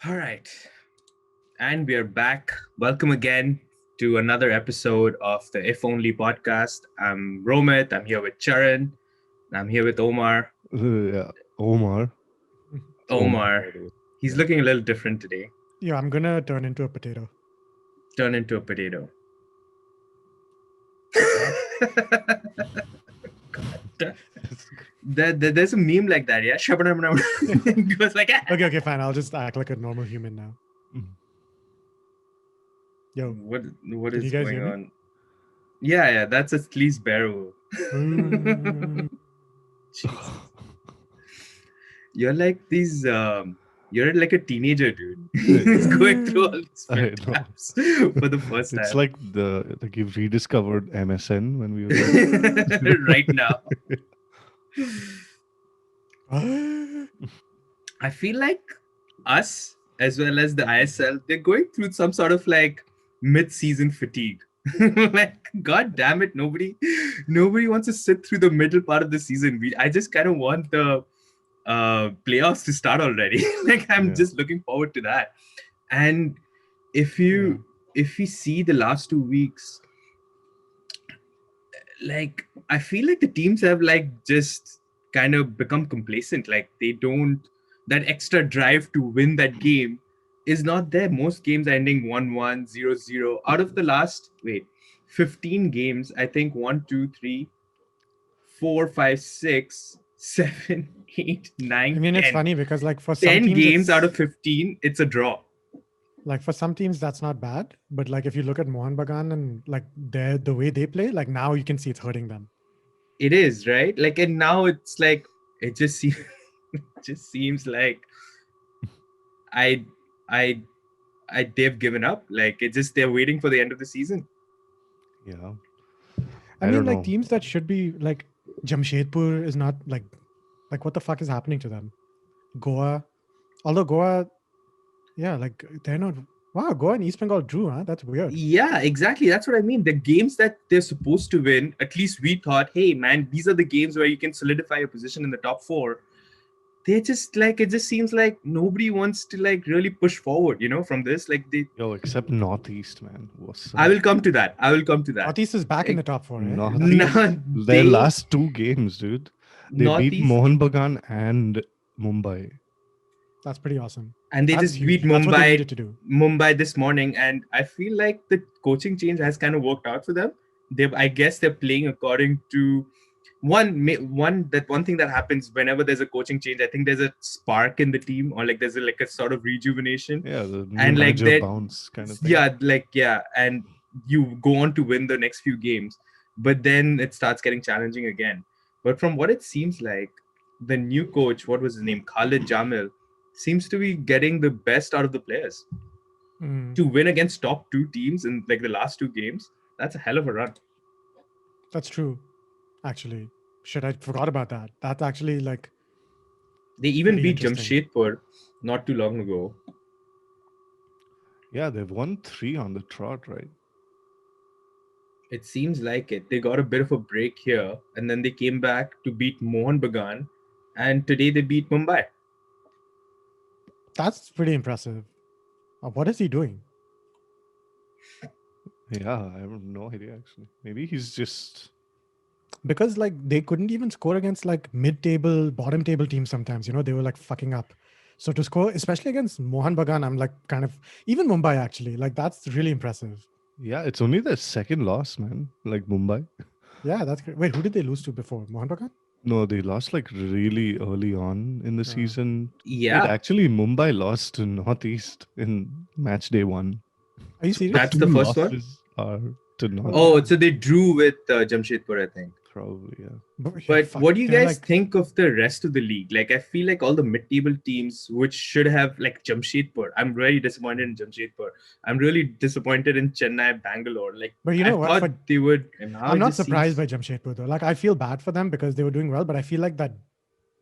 All right. And we are back. Welcome again to another episode of the If Only podcast. I'm Romit. I'm here with Charan. I'm here with Omar. Yeah, Omar. It's Omar, Omar, by the way. he's Yeah. looking a little different today. Yeah, I'm gonna turn into a potato. Turn into a potato. There's a meme like that, yeah? It goes like, "Ah." Okay, fine. I'll just act like a normal human now. Mhm. Yo. What Can is you guys going hear me? on? Yeah, that's at least Barrow. Mm. Jesus. You're like these you're like a teenager, dude. He's going through all these I filter know. apps for the first It's time. like you've rediscovered MSN when we were Right now. I feel like us as well as the ISL, they're going through some sort of like mid-season fatigue. Like, god damn it, nobody wants to sit through the middle part of the season. I just kind of want the playoffs to start already. Like, I'm Yeah. just looking forward to that. And if we see the last 2 weeks, like, I feel like the teams have like just kind of become complacent. Like, they don't, that extra drive to win that game is not there. Most games are ending 1-1, 0-0. Out of the last 15 games, I think 1, 2, 3, 4, 5, 6, 7, 8, 9, I mean, 10. it's funny because like for some 10 teams, games it's- out of 15, it's a draw. like for some teams that's not bad, but like if you look at Mohan Bagan and like the way they play, like now you can see it's hurting them. It is, right? Like, and now it's like, it just seems it just seems like I they've given up. Like, it's just they're waiting for the end of the season. Yeah. I I mean, don't like know. teams that should be like Jamshedpur is not like what the fuck is happening to them? Goa, although Goa, yeah, like they're not. Wow, Goa and East Bengal drew, huh? That's weird. Yeah, exactly. That's what I mean. The games that they're supposed to win, at least we thought, hey man, these are the games where you can solidify your position in the top 4. They just like, it just seems like nobody wants to like really push forward, from this. Like, Yo, except Northeast, man. What's I will come to that. Northeast is back in the top 4, right? Northeast. Their last 2 games, dude. They beat Northeast, Mohan Bagan and Mumbai. That's pretty awesome. and they That's just huge. beat That's what they Mumbai needed to do. this morning, and I feel like the coaching change has kind of worked out for them. I guess they're playing according to one thing that happens whenever there's a coaching change. I think there's a spark in the team, or like there's a sort of rejuvenation. Yeah, the new And like manager that bounce kind of thing. and you go on to win the next few games, but then it starts getting challenging again. But from what it seems like, the new coach, what was his name, Khalid Jamil, seems to be getting the best out of the players. To win against top 2 teams in like the last 2 games, that's a hell of a run. That's true. Actually, shit, I forgot about that. That's actually like They even pretty beat interesting. Jamshedpur not too long ago. Yeah, they've won 3 on the trot, right? It seems like it. They got a bit of a break here, and then they came back to beat Mohan Bagan, and today they beat Mumbai. that's pretty impressive. What is he doing? Yeah, I have no idea actually. Maybe he's just Because like they couldn't even score against like mid-table, bottom-table teams sometimes. They were like fucking up. So to score, especially against Mohan Bagan, I'm like kind of even Mumbai actually. Like that's really impressive. yeah, it's only their second loss, man. Like Mumbai. Yeah, that's great. Wait, who did they lose to before? Mohan Bagan? No, they lost like really early on in the season. Yeah, Wait, actually, Mumbai lost to Northeast in match day 1. Are you serious? That's the first one? losses are to Northeast. Oh, so they drew with Jamshedpur, I think. Probably, yeah. But fuck, what do you they're guys like- think of the rest of the league? Like, I feel like all the mid-table teams, which should have, like Jamshedpur, I'm really disappointed in Jamshedpur. I'm really disappointed in Chennai, Bangalore. Like, But you know I what? thought But they would. And now I'm it not just surprised seems by Jamshedpur though. Like I feel bad for them because they were doing well, but I feel like that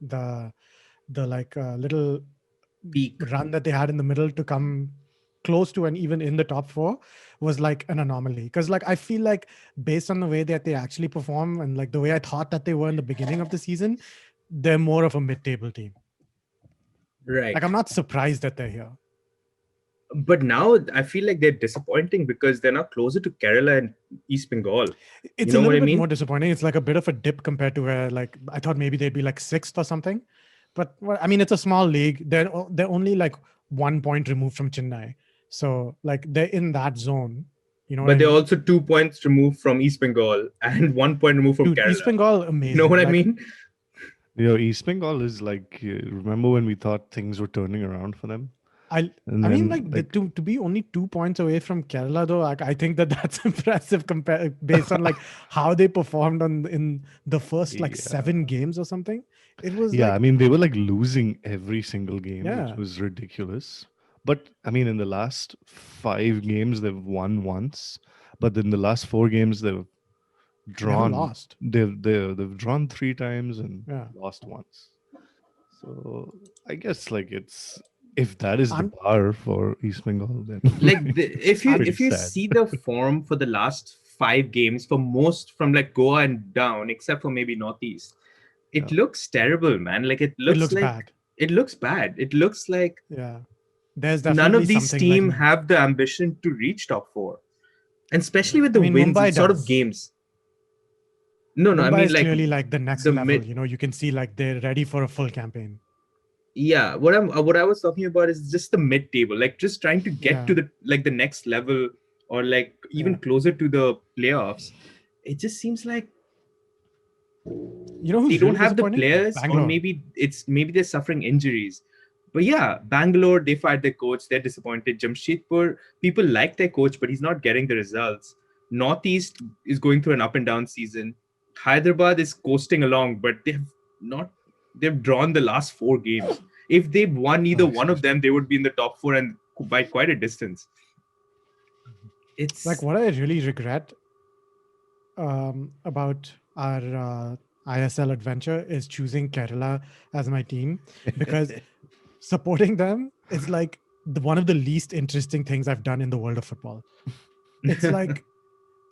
the like little peak. run that they had in the middle to come close to and even in the top 4 was like an anomaly. Because like I feel like based on the way that they actually perform and like the way I thought that they were in the beginning of the season, they're more of a mid-table team. Right. Like I'm not surprised that they're here. But now I feel like they're disappointing because they're now closer to Kerala and East Bengal. It's You a know what little I bit mean? more disappointing. It's like a bit of a dip compared to where like I thought maybe they'd be like sixth or something. But well, I mean, it's a small league. They're only like 1 point removed from Chennai, so like they're in that zone. You know what But I they're mean? also 2 points removed from East Bengal and 1 point removed from Dude, East Kerala. Bengal, You know what amazing. I Like mean? East Bengal is like, remember when we thought things were turning around for them? I And I mean, then, like to be only 2 points away from Kerala, though, I think that that's impressive compared based on like how they performed on in the first like yeah. 7 games or something. It was Yeah, I like, mean, they were like losing every single game, which yeah, was ridiculous. But I mean, in the last 5 games, they've won once. But in the last 4 games, they've never drawn. lost. They've drawn 3 times and Yeah, lost once. So I guess like it's if that is the I'm bar for East Bengal, then Like it's I'm pretty if you sad. see the form for the last 5 games for most from like Goa and down, except for maybe Northeast, Yeah. it looks terrible, man. Like it looks bad. it looks bad. It looks like Yeah, there's none definitely of these something like team have the ambition to reach top four, and especially with I the mean, wins, Mumbai it's sort of does. games. No, I Mumbai mean is like clearly like the next the level. mid. You know, you can see like they're ready for a full campaign. Yeah, what I was talking about is just the mid table, like just trying to get Yeah, to the next level or like even yeah. closer to the playoffs. It just seems like You know they who's don't really have the disappointing? players, or Bangalore. maybe they're suffering injuries. But yeah, Bangalore, they fired their coach, they're disappointed. Jamshedpur, people like their coach, but he's not getting the results. Northeast is going through an up and down season. Hyderabad is coasting along, but not they've drawn the last 4 games. If they've won either one of Excuse me. them, they would be in the top four and by quite a distance. Like It's what I really regret about our ISL adventure is choosing Kerala as my team, because supporting them is like one of the least interesting things I've done in the world of football. It's like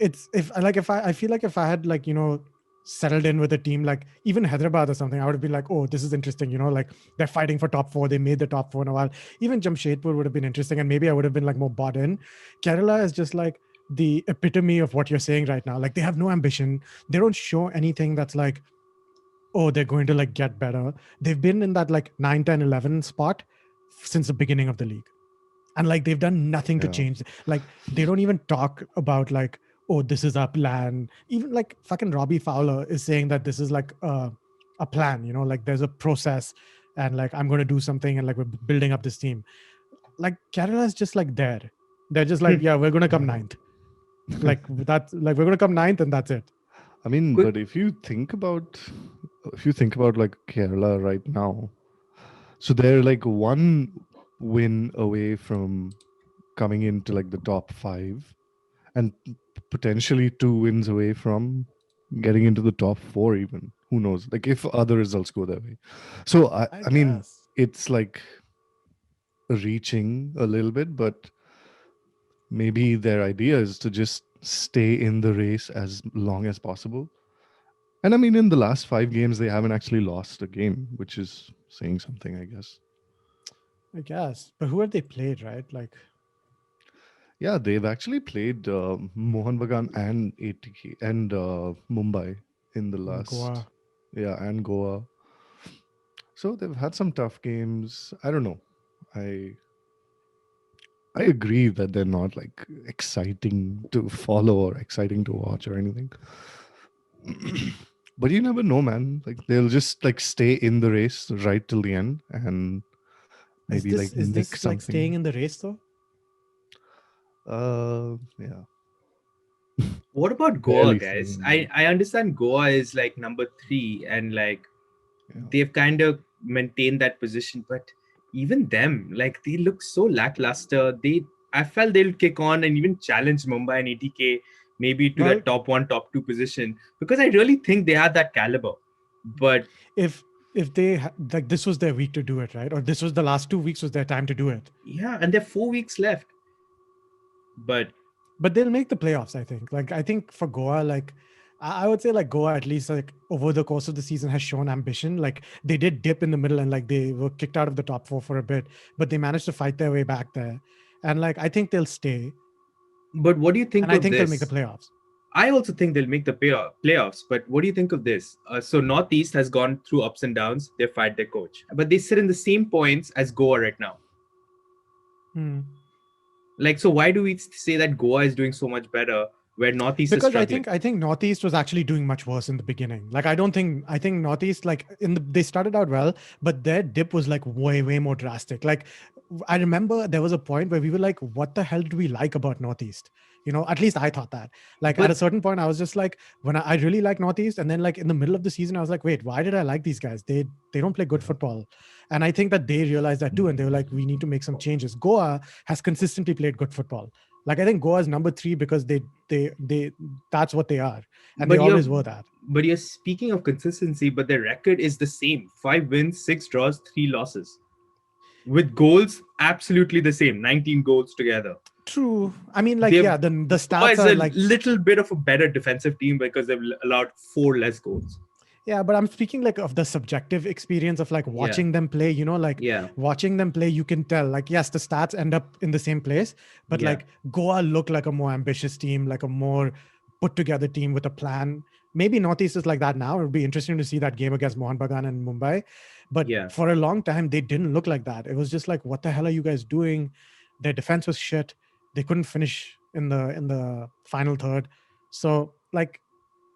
I feel like if I had like, you know, settled in with a team like even Hyderabad or something, I would have been like, oh, this is interesting, you know, like they're fighting for top four, they made the top four in a while. Even Jamshedpur would have been interesting, and maybe I would have been like more bought in. Kerala is just like the epitome of what you're saying right now. Like they have no ambition, they don't show anything that's like, oh, they're going to like get better. They've been in that like 9, 10, 11 spot since the beginning of the league, and like they've done nothing to Yeah. change. Like they don't even talk about like, oh, this is our plan. Even like fucking Robbie Fowler is saying that this is like a plan, you know, like there's a process, and like I'm going to do something, and like we're building up this team. Like Kerala is just like there. They're just like, yeah, we're going to come ninth. Like that's like we're going to come ninth, and that's it. I mean, Quick- but if you think about like Kerala right now, so they're like one win away from coming into like the top 5, and potentially 2 wins away from getting into the top 4 even. Who knows? Like if other results go that way. So I mean, guess. it's like reaching a little bit, but maybe their idea is to just stay in the race as long as possible. And I mean, in the last 5 games, they haven't actually lost a game, which is saying something, I guess. I guess. But who have they played, right? Like, Yeah, they've actually played Mohan Bagan and ATK and Mumbai in the last. Goa. Yeah, and Goa. So they've had some tough games. I don't know. I agree that they're not like exciting to follow or exciting to watch or anything. But you never know, man. Like they'll just like stay in the race right till the end and maybe like is nick this like staying something. in the race though? Yeah. What about Goa, Barely guys? staying in I understand Goa is like number 3 and like Yeah. they've kind of maintained that position, but even them, like they look so lackluster. I felt they'll kick on and even challenge Mumbai and ATK maybe to Well- that top 1, top 2 position, because I really think they had that caliber. But If they like this was their week to do it, right? Or this was the last 2 weeks was their time to do it. yeah, and there are 4 weeks left. But They'll make the playoffs, I think. Like I think for Goa, like I would say like Goa at least like over the course of the season has shown ambition. Like they did dip in the middle and like they were kicked out of the top 4 for a bit, but they managed to fight their way back there. and like I think they'll stay, But what do you think and I of think they'll this? make the playoffs. I also think they'll make the playoffs. But what do you think of this? So Northeast has gone through ups and downs. They fired their coach, but they sit in the same points as Goa right now. Hmm. Like, so why do we say that Goa is doing so much better where Northeast is Because struggling? I think Northeast was actually doing much worse in the beginning. Like I think Northeast, like they started out well, but their dip was like way more drastic. Like I remember there was a point where we were like, what the hell do we like about Northeast? You know, at least I thought that. Like at But- a certain point, I was just like, when I really like Northeast, and then like in the middle of the season, I was like, wait, why did I like these guys? They don't play good football, and I think that they realized that too, and they were like, we need to make some changes. Goa has consistently played good football. Like I think Goa is number 3 because they that's what they are, and But they you're- always were that. But you're speaking of consistency, but their record is the same: 5 wins, 6 draws, 3 losses. With goals, absolutely the same: 19 goals together. True. I mean, like, They've- yeah, the Goa stats is are a like, little bit of a better defensive team because they've allowed 4 less goals. yeah, but I'm speaking like of the subjective experience of like watching them play, you know, like Yeah. watching them play, you can tell, like, yes, the stats end up in the same place, but Yeah. like Goa look like a more ambitious team, like a more put together team with a plan. Maybe Northeast is like that now. It would be interesting to see that game against Mohan Bagan and Mumbai. But Yeah. for a long time, they didn't look like that. It was just like, what the hell are you guys doing? Their defense was shit. They couldn't finish in the final third. So like,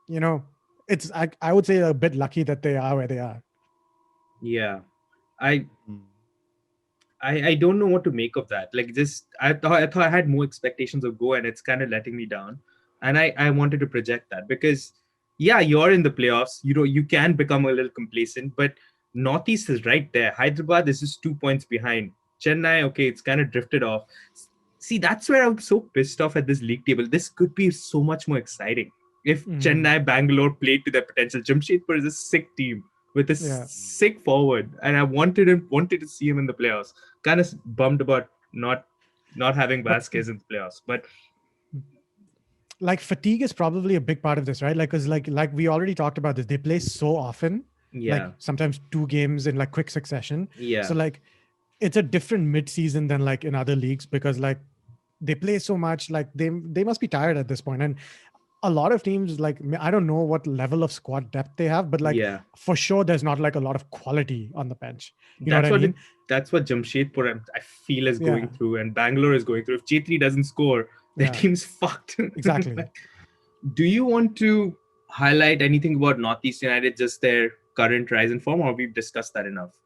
you know, it's I would say a bit lucky that they are where they are. Yeah. I Mm. I don't know what to make of that. Like, just I thought I had more expectations of Go, and it's kind of letting me down. And I wanted to project that because yeah, you're in the playoffs. You know, you can become a little complacent, but Northeast is right there. Hyderabad is just 2 points behind. Chennai, okay, it's kind of drifted off. See, that's where I'm so pissed off at this league table. This could be so much more exciting if Mhm. Chennai, Bangalore played to their potential. Jamshedpur is a sick team with a Yeah. sick forward, and I wanted to see him in the playoffs. Kind of bummed about not having Vasquez in the playoffs, but Like fatigue is probably a big part of this, right? Like, cause like we already talked about this. They play so often, yeah, like sometimes 2 games in like quick succession. yeah, So like, it's a different mid-season than like in other leagues because like they play so much. Like they must be tired at this point. And a lot of teams, like I don't know what level of squad depth they have, but like yeah. for sure there's not like a lot of quality on the bench. You know That's what I mean? that's what Jamshedpur I feel is going Yeah. through, and Bangalore is going through. If Chetri doesn't score, their Yeah. team's fucked. Exactly. Do you want to highlight anything about Northeast United, just their current rise in form, or we've discussed that enough?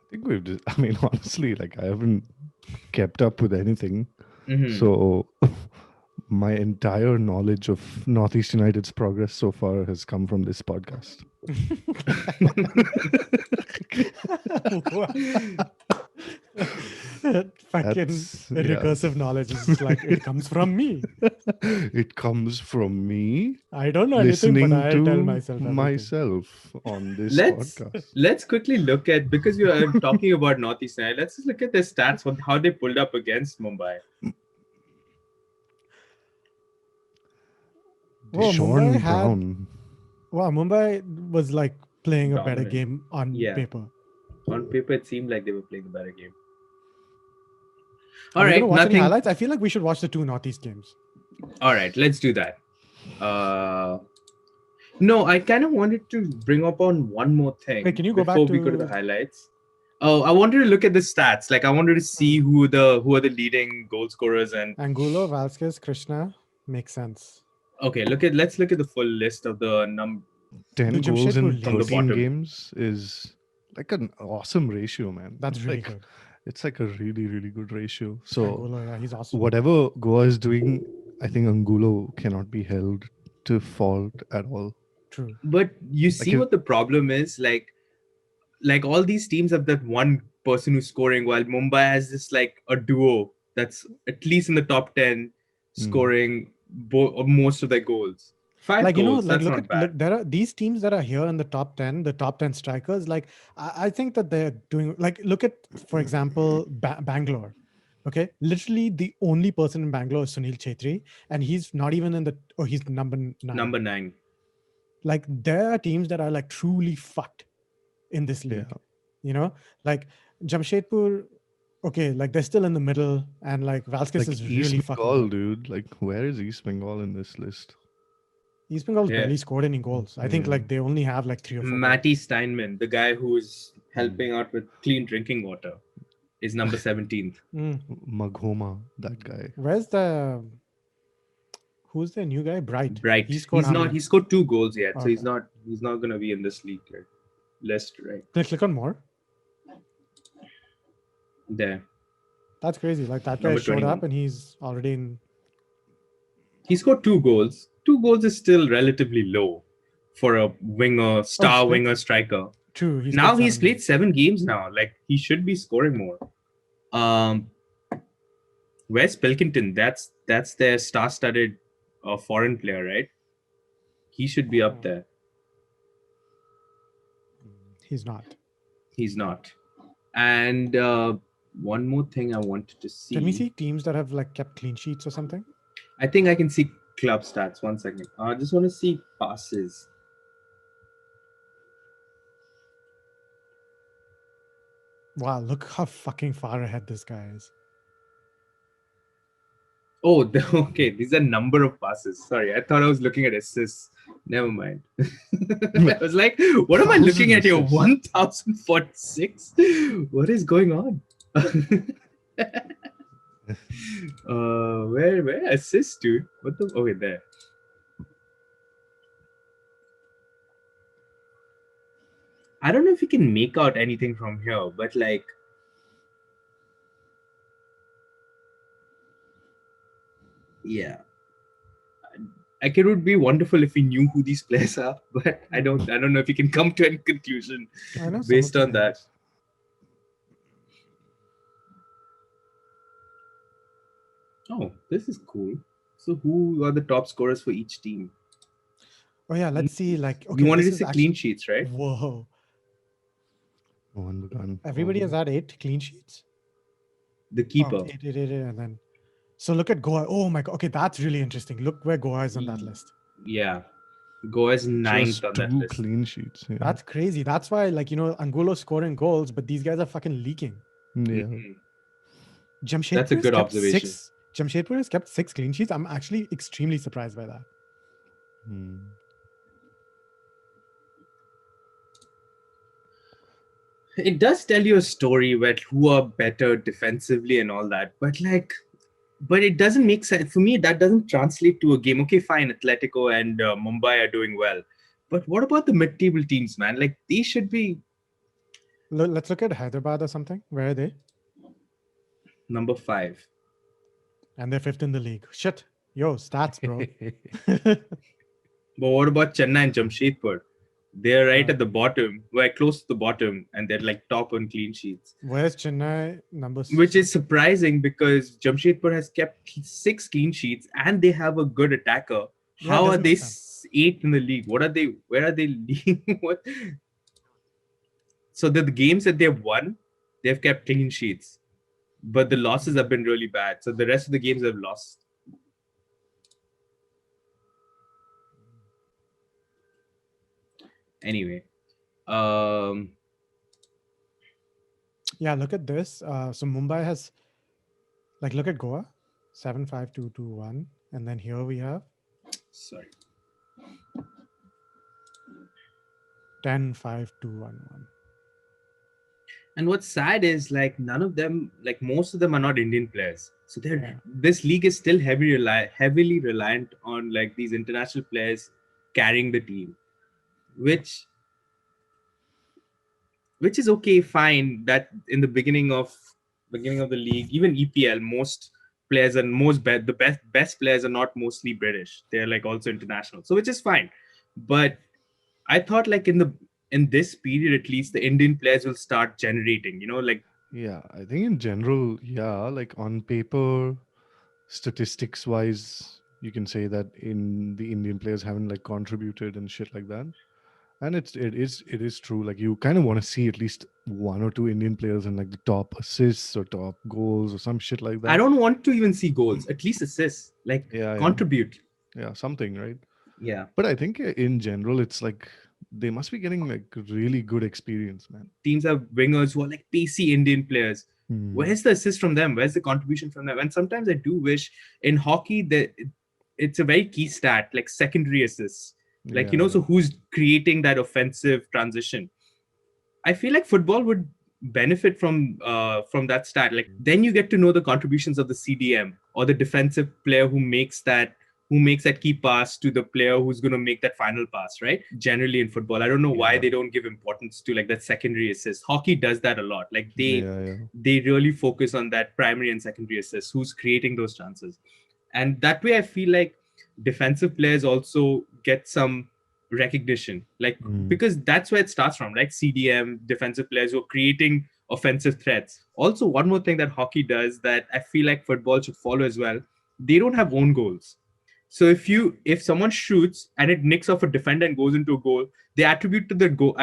I think we've just, I mean, honestly, like I haven't kept up with anything. Mhm. So my entire knowledge of Northeast United's progress so far has come from this podcast. Fucking That's- yeah. recursive knowledge is just like it comes from me. It comes from me I don't know anything, listening but I tell to myself everything. myself on this Let's podcast. let's quickly look at, because you are talking about Northeast United. Let's just look at their stats, how they pulled up against Mumbai. Well, Deshaun Mumbai had- Brown. Wow, Mumbai was like playing a better Dominant. game on Yeah. paper. On paper, it seemed like they were playing a better game. Are All we right, gonna watch any nothing. highlights? I feel like we should watch the 2 Northeast games. All right, let's do that. No, I kind of wanted to bring up on one more thing. Wait, can you go back before we go to to- the highlights? Oh, I wanted to look at the stats. Like, I wanted to see who are the leading goal scorers. And Angulo, Vasquez, Krishna makes sense. okay, let's look at the full list of the 10 The goals in Jamshedpur league. From the 13 bottom. games is like an awesome ratio, man. That's It's really like, good. It's like a really, really good ratio. So Angulo, yeah, he's awesome. whatever Goa is doing, I think Angulo cannot be held to fault at all. True. But you see if- what the problem is? Like all these teams have that one person who's scoring, while Mumbai has this like a duo that's at least in the top 10 scoring most of their goals. 5 Like, you know, goals, like that's look not at bad. there are these teams that are here in the top 10, the top 10 strikers. Like, I think that they're doing, like, look at, for example, Bangalore. Okay. Literally the only person in Bangalore is Sunil Chetri, and he's not even in he's number 9. Number 9. Like, there are teams that are like truly fucked in this league. Yeah. You know, like Jamshedpur, okay, like they're still in the middle, and like Valskis Like is East really fucking Bengal, good. dude. Like, where is East Bengal in this list? East Bengal's Yeah. barely scored any goals. I think Yeah. like they only have like 3 or 4 goals. Matty Steinman, the guy who's helping out with clean drinking water, is number 17th. Maghoma, that guy. Where's the who's the new guy? Bright. Bright. He scored how many? He scored 2 goals yet, so Okay. he's not gonna be in this league. Right? List right Click on more. there. That's crazy. Like that guy Number showed 21. up and he's already in. He scored 2 goals. 2 goals is still relatively low for a star played- winger striker. True. He's Now played he's 7 played games. 7 games now. Like he should be scoring more. Where's Pilkington? That's their star-studded foreign player, right? He should be up there. He's not. He's not. And one more thing I wanted to see. Can we see teams that have like kept clean sheets or something? I think I can see club stats. 1 second. I just want to see passes. Wow, look how fucking far ahead this guy is. Oh, okay. These are number of passes. Sorry, I thought I was looking at assists. Never mind. I was like, what am I looking at here? 1046? What is going on? Where assists, dude? What the? Okay, there. I don't know if you can make out anything from here, but like, yeah. Like it would be wonderful if we knew who these players are, but I don't know if you can come to any conclusion I know some based of the on that. names. Oh, this is cool. So who are the top scorers for each team? Oh yeah, let's see. Like, okay, You wanted this to is see actually- clean sheets, right? Whoa! Mohan Bagan. Everybody has had 8 clean sheets. The Oh, keeper. 8, and then. So look at Goa. Oh my god. Okay, that's really interesting. Look where Goa is on that list. Yeah. Goa's ninth Just on that 2 list. clean sheets. Yeah. That's crazy. That's why, like, Angulo scoring goals, but these guys are fucking leaking. Yeah. Mhm. Jamshedpur That's a has good kept observation. Jamshedpur has kept 6 clean sheets. I'm actually extremely surprised by that. Hmm. It does tell you a story where who are better defensively and all that, but it doesn't make sense for me. That doesn't translate to a game. Okay, fine, Atletico and Mumbai are doing well, but what about the mid-table teams, man? Like they should be Let's look at Hyderabad or something. Where are they? number 5. And they're 5th in the league. Shit. Yo, stats, bro. But what about Chennai and Jamshedpur? They're right at the bottom, close to the bottom, and they're like top on clean sheets. Where's Chennai? Number Which is surprising because Jamshedpur has kept 6 clean sheets and they have a good attacker. Yeah, How are doesn't they make sense. 8th in the league? What are they? Where are they leading? What? So the games that they've won, they've kept clean sheets, but the losses have been really bad. So the rest of the games they've lost. Anyway, Yeah, look at this. So Mumbai has, like, look at Goa, 7-5-2-2-1, and then here we have sorry. 10-5-2-1-1. And what's sad is like none of them, like most of them are not Indian players. So Yeah. this league is still heavily reliant on like these international players carrying the team, which is okay, fine. That in the beginning of the league, even EPL, most players and the best players are not mostly British. They're like also international, so which is fine. But I thought like in this period at least the Indian players will start generating. Like Yeah, I think in general, yeah, like on paper, statistics wise, you can say that in the Indian players haven't like contributed and shit like that. And it is true. Like you kind of want to see at least 1 or 2 Indian players in like the top assists or top goals or some shit like that. I don't want to even see goals, at least assists, like Yeah, contribute. yeah, something, right? Yeah. But I think in general, it's like they must be getting like really good experience, man. Teams have wingers who are like pacey Indian players. Where's the assist from them? Where's the contribution from them? And sometimes I do wish in hockey that it's a very key stat, like secondary assists. Like, so who's creating that offensive transition? I feel like football would benefit from that stat. Like, then you get to know the contributions of the CDM or the defensive player who makes that key pass to the player who's going to make that final pass, right? Generally in football, I don't know why they don't give importance to like that secondary assist. Hockey does that a lot. Like they really focus on that primary and secondary assist, who's creating those chances. And that way I feel like defensive players also get some recognition, like because that's where it starts from, like CDM, defensive players who are creating offensive threats. Also, one more thing that hockey does that I feel like football should follow as well, they don't have own goals. So if someone shoots and it nicks off a defender and goes into a goal, they attribute the goal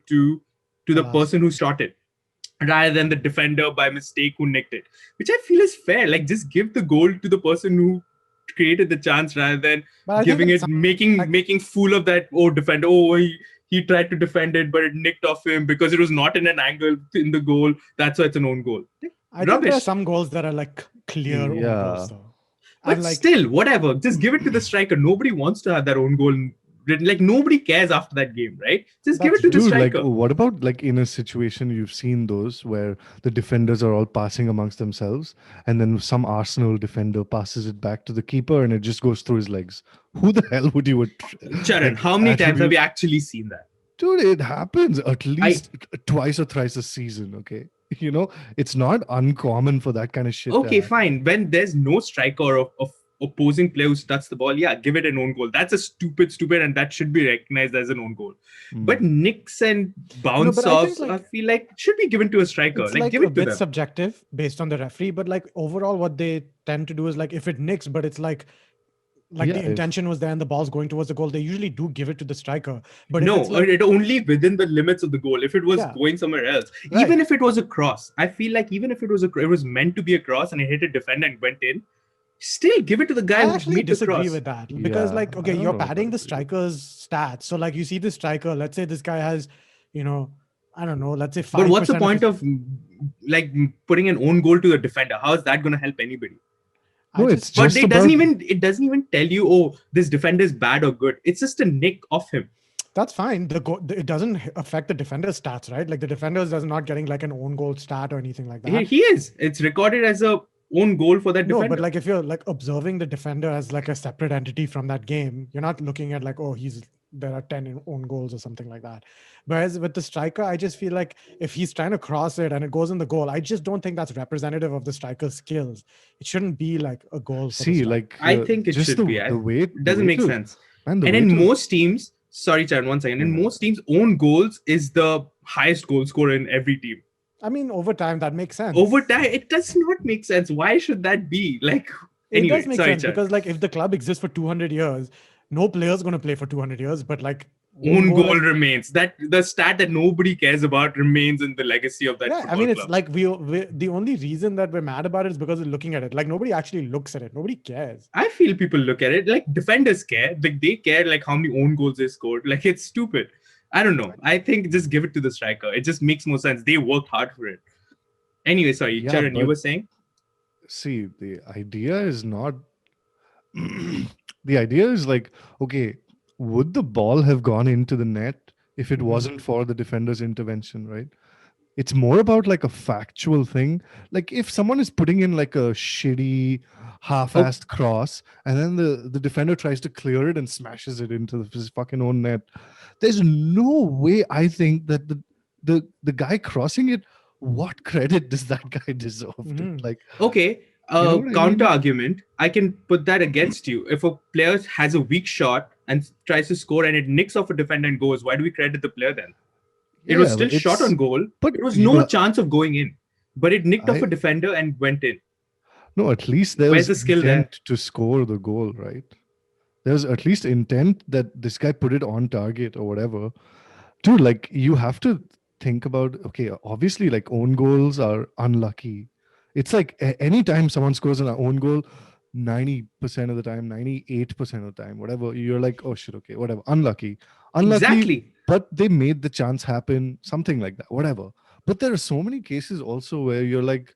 to the person who shot it, rather than the defender by mistake who nicked it, which I feel is fair. Like, just give the goal to the person who created the chance rather than giving it, making fool of that defender. He tried to defend it, but it nicked off him because it was not in an angle in the goal. That's why it's an own goal. I think there are some goals that are like clear own goals, though. But still, whatever. Just give it to the striker. Nobody wants to have their own goal. Like, nobody cares after that game, right? Just give it to the striker. Like, what about like in a situation you've seen those where the defenders are all passing amongst themselves, and then some Arsenal defender passes it back to the keeper and it just goes through his legs? Who the hell would you Charan, how many times have you actually seen that? Dude, it happens at least twice or thrice a season, okay? It's not uncommon for that kind of shit. Okay, fine. When there's no striker of opposing player who starts the ball, give it an own goal. That's a stupid, and that should be recognized as an own goal. But nicks and bounce offs, I feel like should be given to a striker. It's like give it to them. It's subjective based on the referee, but like overall, what they tend to do is like if it nicks, but it's like the intention was there and the ball's going towards the goal, they usually do give it to the striker. But no, it only within the limits of the goal. If it was going somewhere else, even if it was a cross, I feel like even if it was it was meant to be a cross and it hit a defender and went in, still give it to the guy who made the cross. I disagree with that because you're padding the striker's stats. So like you see the striker, let's say this guy has, I don't know, let's say 5%. But what's the point of like putting an own goal to the defender? How is that going to help anybody? No, it doesn't even tell you, this defender is bad or good. It's just a nick off him. That's fine. It doesn't affect the defender's stats, right? Like the defender is not getting like an own goal stat or anything like that. He is. It's recorded as a own goal for that defender. No, but like if you're like observing the defender as like a separate entity from that game, you're not looking at like, there are 10 own goals or something like that. Whereas with the striker, I just feel like if he's trying to cross it and it goes in the goal, I just don't think that's representative of the striker's skills. It shouldn't be like a goal. I think it should be. It doesn't make sense. And in most teams, sorry, Charan, 1 second. In most teams, own goals is the highest goal scorer in every team. I mean, over time, that makes sense. Over time, it does not make sense. Why should that be? Like, anyway, it does make sense because like if the club exists for 200 years, no player's going to play for 200 years, but like own goal remains. That the stat that nobody cares about remains in the legacy of that. I mean, it's club. Like we the only reason that we're mad about it is because we're looking at it. Like nobody actually looks at it. Nobody cares. I feel people look at it. Like defenders care. Like they care. Like how many own goals they scored. Like it's stupid. I don't know. I think just give it to the striker. It just makes more sense. They worked hard for it. Anyway, sorry, Charan, you were saying? See, the idea is not. The idea is like, okay, would the ball have gone into the net if it wasn't for the defender's intervention, right? It's more about like a factual thing. Like if someone is putting in like a shitty half-assed cross and then the defender tries to clear it and smashes it into his fucking own net, there's no way I think that the guy crossing it, what credit does that guy deserve? Like, okay. Counter argument, I can put that against you. If a player has a weak shot and tries to score and it nicks off a defender and goes, why do we credit the player then? It was still shot on goal, but it was no chance of going in. But it nicked off a defender and went in. No, at least there was intent to score the goal, right? There's at least intent that this guy put it on target or whatever. Dude, like you have to think about, okay, obviously like own goals are unlucky. It's like anytime someone scores an own goal, 90% of the time, 98% of the time, whatever, you're like, oh shit, okay, whatever. Unlucky. Exactly. But they made the chance happen, something like that, whatever. But there are so many cases also where you're like,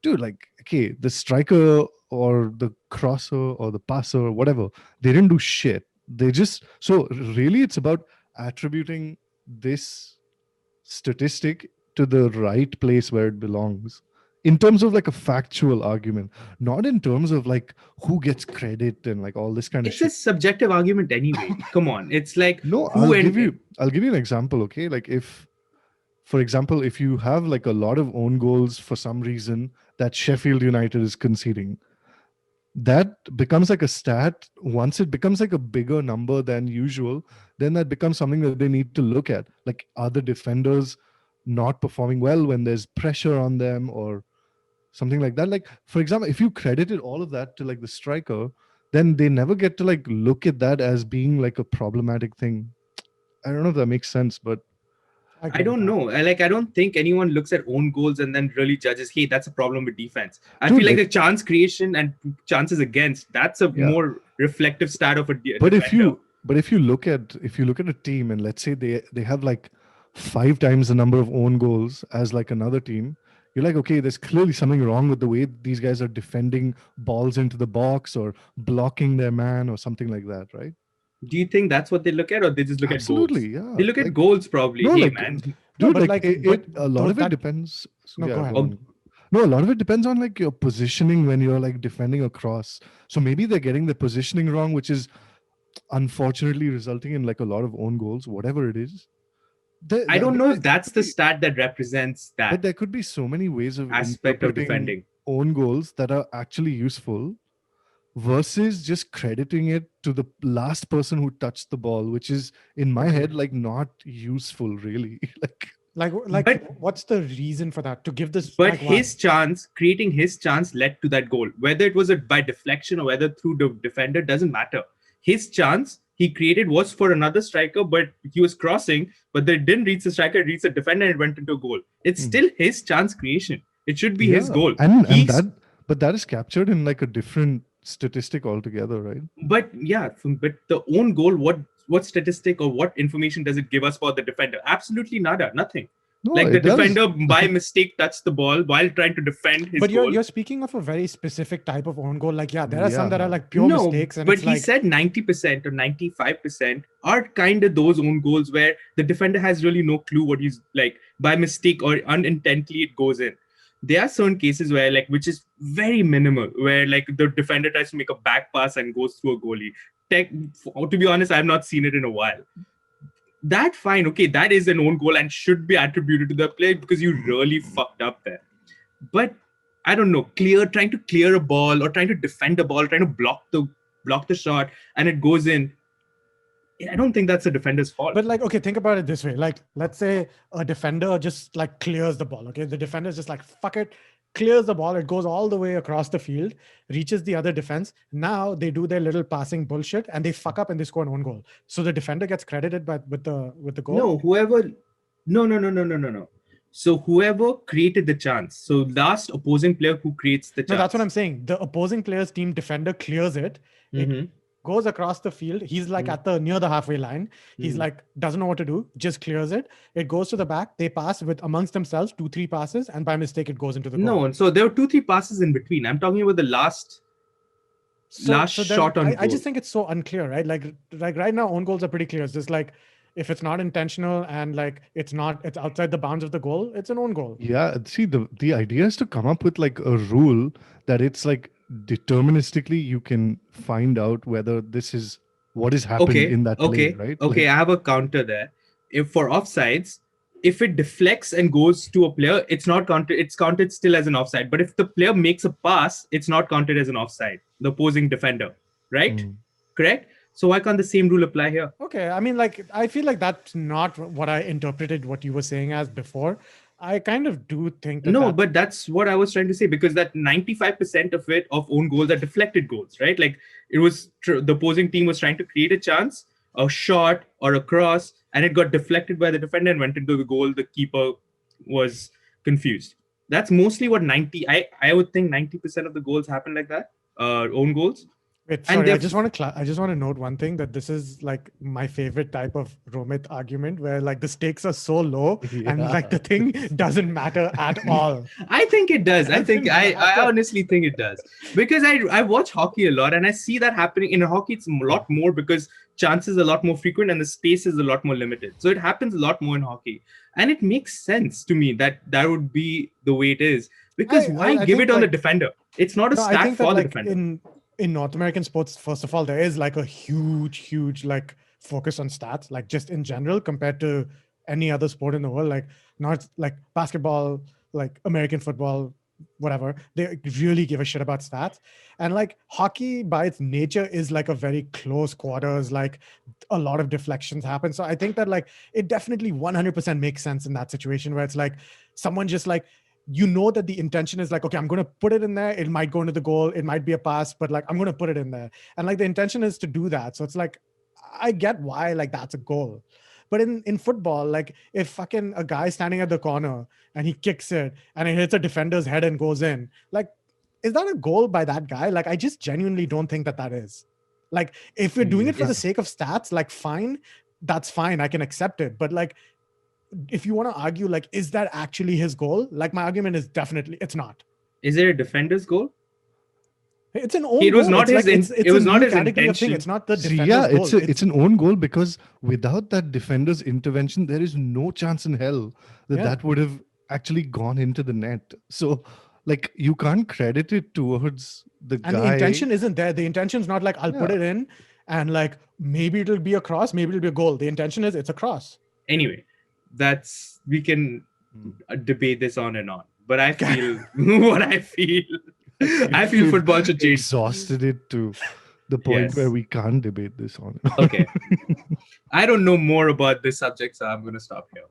dude, like, okay, the striker or the crosser or the passer or whatever, they didn't do shit. They just, so really it's about attributing this statistic to the right place where it belongs in terms of like a factual argument, not in terms of like who gets credit and like all this kind of It's a shit. subjective argument anyway. Come on, it's like No, who I'll give you an example, okay? Like if, for example, if you have like a lot of own goals for some reason that Sheffield United is conceding, that becomes like a stat. Once it becomes like a bigger number than usual, then that becomes something that they need to look at. Like, are the defenders not performing well when there's pressure on them or something like that? Like, for example, if you credited all of that to like the striker, then they never get to like look at that as being like a problematic thing. I don't know if that makes sense, but I don't know. I don't think anyone looks at own goals and then really judges, hey, that's a problem with defense. I Dude, feel like like- the chance creation and chances against, that's a Yeah. more reflective stat of a but defender. if you look at a team and let's say they have like 5 times the number of own goals as like another team, you're like, okay, there's clearly something wrong with the way these guys are defending balls into the box or blocking their man or something like that, right? Do you think that's what they look at, or they just look Absolutely, at goals? yeah. They look at Like, goals probably. no, Hey, like, man. No, dude, but like, like, a lot those of it that- depends. No, go ahead. on. No, a lot of it depends on like your positioning when you're like defending a cross. So maybe they're getting the positioning wrong, which is unfortunately resulting in like a lot of own goals, whatever it is. I don't know if But that's the stat that represents that there could be so many ways of aspect of interpreting defending. own goals that are actually useful versus just crediting it to the last person who touched the ball, which is in my head like not useful really. Like, But- what's the reason for that? To give this, But like, why? his chance, creating his chance, led to that goal. Whether it was by deflection or whether through the defender, doesn't matter. His chance he created was for another striker, but he was crossing, but they didn't reach the striker, it reached the defender, and it went into a goal. It's still his chance creation. It should be his Yeah, goal. and He's- that that is captured in like a different statistic altogether, right? But yeah, but the own goal, what statistic or what information does it give us for the defender? Absolutely nada, nothing. No, Like the it does. defender by mistake touched the ball while trying to defend his But goal. you're speaking of a very specific type of own goal. Like, yeah, there are some that are like pure no, mistakes, and but it's he like, said 90% or 95% are kind of those own goals where the defender has really no clue what he's like, by mistake or unintentionally it goes in. There are certain cases where like, which is very minimal, where like the defender tries to make a back pass and goes through a goalie. To be honest, I've not seen it in a while. That fine, okay, that is an own goal and should be attributed to the player because you really fucked up there. But I don't know, trying to clear a ball or trying to defend a ball, trying to block the shot, and it goes in. I don't think that's a defender's fault. but like, okay, think about it this way. Like, let's say a defender just like clears the ball. Okay, the defender's just like, fuck it, clears the ball. It goes all the way across the field, reaches the other defense. Now they do their little passing bullshit and they fuck up and they score an own goal. So the defender gets credited with the goal. No. So whoever created the chance, so last opposing player who creates the chance. No, that's what I'm saying. The opposing player's team defender clears it. Mhm. Goes across the field. He's like at the near the halfway line. He's like doesn't know what to do. Just clears it. It goes to the back. They pass with amongst themselves 2-3 passes, and by mistake it goes into the goal. No, and so there were 2-3 passes in between. I'm talking about the last. Last then shot on I goal. just think it's so unclear, right? Like right now, own goals are pretty clear. It's just like if it's not intentional and like it's outside the bounds of the goal, it's an own goal. Yeah, see, the idea is to come up with like a rule that it's like deterministically you can find out whether this is what is happening in that play, right? Okay, I have a counter there. If for offsides, if it deflects and goes to a player, it's not counted. It's counted still as an offside. But if the player makes a pass, it's not counted as an offside. The opposing defender, right? Mm. Correct. So why can't the same rule apply here? Okay, I mean, like I feel like that's not what I interpreted what you were saying as before. I kind of do think that No, but that's what I was trying to say, because that 95% of own goals are deflected goals, right? Like it was the opposing team was trying to create a chance, a shot or a cross, and it got deflected by the defender and went into the goal. The keeper was confused. That's mostly what I would think 90% of the goals happen like that, own goals. Wait, And sorry. I they're- just want to note one thing, that this is like my favorite type of Romit argument, where like the stakes are so low and like the thing doesn't matter at all. I think it does. I think Doesn't I matter. honestly think it does, because I watch hockey a lot and I see that happening in hockey. It's a lot more because chances are a lot more frequent and the space is a lot more limited. So it happens a lot more in hockey, and it makes sense to me that that would be the way it is. Because why I give think, it on the like- defender? It's not a No, I stat think for that the like defender. in North American sports, first of all, there is like a huge like focus on stats, like just in general compared to any other sport in the world. Like not like basketball, like American football, whatever. They really give a shit about stats. And like hockey by its nature is like a very close quarters, like a lot of deflections happen. So I think that like it definitely 100% makes sense in that situation where it's like someone just like, you know that the intention is like, okay, I'm going to put it in there. It might go into the goal. It might be a pass, but like, I'm going to put it in there. And like the intention is to do that. So it's like, I get why like that's a goal. But in football, like if fucking a guy standing at the corner and he kicks it and it hits a defender's head and goes in, like, is that a goal by that guy? Like, I just genuinely don't think that that is. Like, if you're doing it for the sake of stats, like, fine, that's fine. I can accept it. But like, if you want to argue, like, is that actually his goal? Like, my argument is definitely it's not. Is it a defender's goal? It's an own. It was goal. not It's his. like, it's It was a not new his category of thing. intention. It's not the See, defender's yeah, goal. it's an own goal, because without that defender's intervention, there is no chance in hell that Yeah. that would have actually gone into the net. So, like, you can't credit it towards the and guy. the intention isn't there. The intention's not like I'll put Yeah. it in and like maybe it'll be a cross, maybe it'll be a goal. The intention is it's a cross. Anyway, we can debate this on and on. But I feel what I feel. I feel We've football should change. Exhausted it to the point Yes. where we can't debate this on. Okay. I don't know more about this subject, so I'm going to stop here.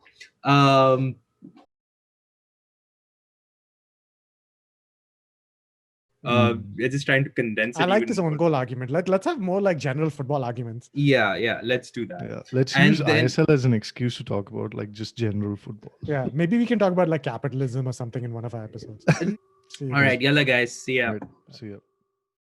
We're just trying to condense it. I like even this own more. goal argument. Let's have more like general football arguments. Yeah, let's do that. Yeah, let's And use then- ISL as an excuse to talk about like just general football. Yeah, maybe we can talk about like capitalism or something in one of our episodes. See you All guys. right, yalla guys, see ya. Right, see ya.